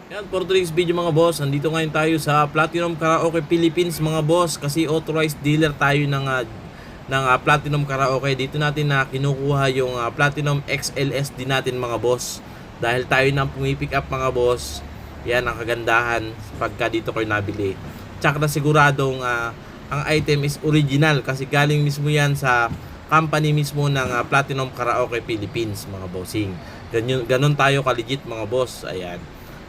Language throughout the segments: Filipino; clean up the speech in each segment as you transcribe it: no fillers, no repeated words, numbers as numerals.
Yan, for today's video mga boss, nandito ngayon tayo sa Platinum Karaoke Philippines mga boss, kasi authorized dealer tayo ng Platinum Karaoke. Dito natin na kinukuha yung Platinum XLSD natin mga boss. Dahil tayo nang pumipick up mga boss, yan ang kagandahan pagka dito kayo nabili. Tsaka na siguradong ang item is original kasi galing mismo yan sa company mismo ng Platinum Karaoke Philippines mga bossing. Ganun tayo ka-legit mga boss.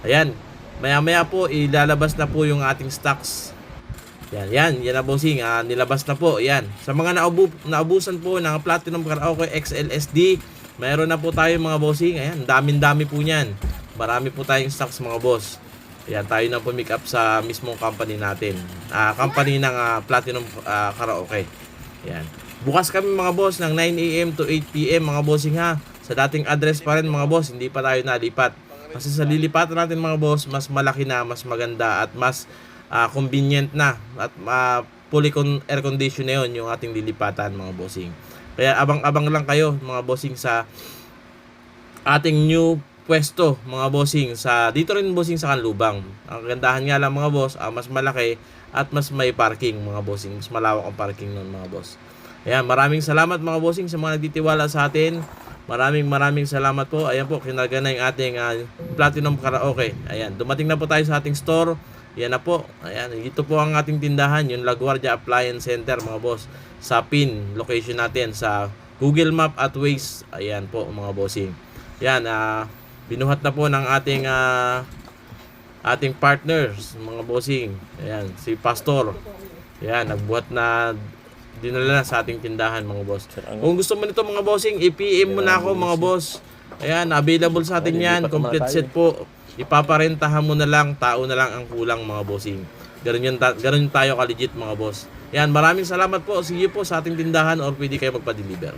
Ayan, maya po ilalabas na po yung ating stocks. Yan na bossing, nilabas na po. Yan, sa mga naubusan po ng Platinum Karaoke XLSD, mayroon na po tayo mga bossing. Ayan, dami po niyan. Marami po tayong stocks mga boss. Ayan, tayo na po make up sa mismong company natin. Company ng Platinum Karaoke. Ayan. Bukas kami mga boss ng 9 AM to 8 PM mga bossing ha. Sa dating address pa rin mga boss, hindi pa tayo nalipat. Kasi sa lilipatan natin mga boss, mas malaki na, mas maganda at mas convenient na at fully air condition na yun yung ating lilipatan mga bossing. Kaya abang-abang lang kayo mga bossing sa ating new pwesto mga bossing, sa dito rin bossing sa Kanlubang. Ang kagandahan nga lang mga boss, mas malaki at mas may parking mga bossing, mas malawak ang parking nun mga boss. Ayan, maraming salamat mga bossing sa mga nagtitiwala sa atin. Maraming salamat po. Ayan po, kinarga na yung ating Platinum Karaoke. Ayan, dumating na po tayo sa ating store. Ayan na po. Ayan, ito po ang ating tindahan, yung La Guardia Appliance Center mga boss. Sa pin location natin sa Google Map at Waze. Ayan po mga bossing. Ayan, binuhat na po ng ating partners mga bossing. Ayan, si Pastor. Ayan, nagbuhat na, dinala na sa ating tindahan mga boss. Kung gusto mo nito mga bossing, i-PM mo na ako mga boss. Ayan, available sa atin yan. Complete set po. Ipaparentahan mo na lang, tao na lang ang kulang mga bossing. Ganun tayo ka-legit mga boss. Ayan, maraming salamat po. Sige po sa ating tindahan or pwede kayo magpa-deliver.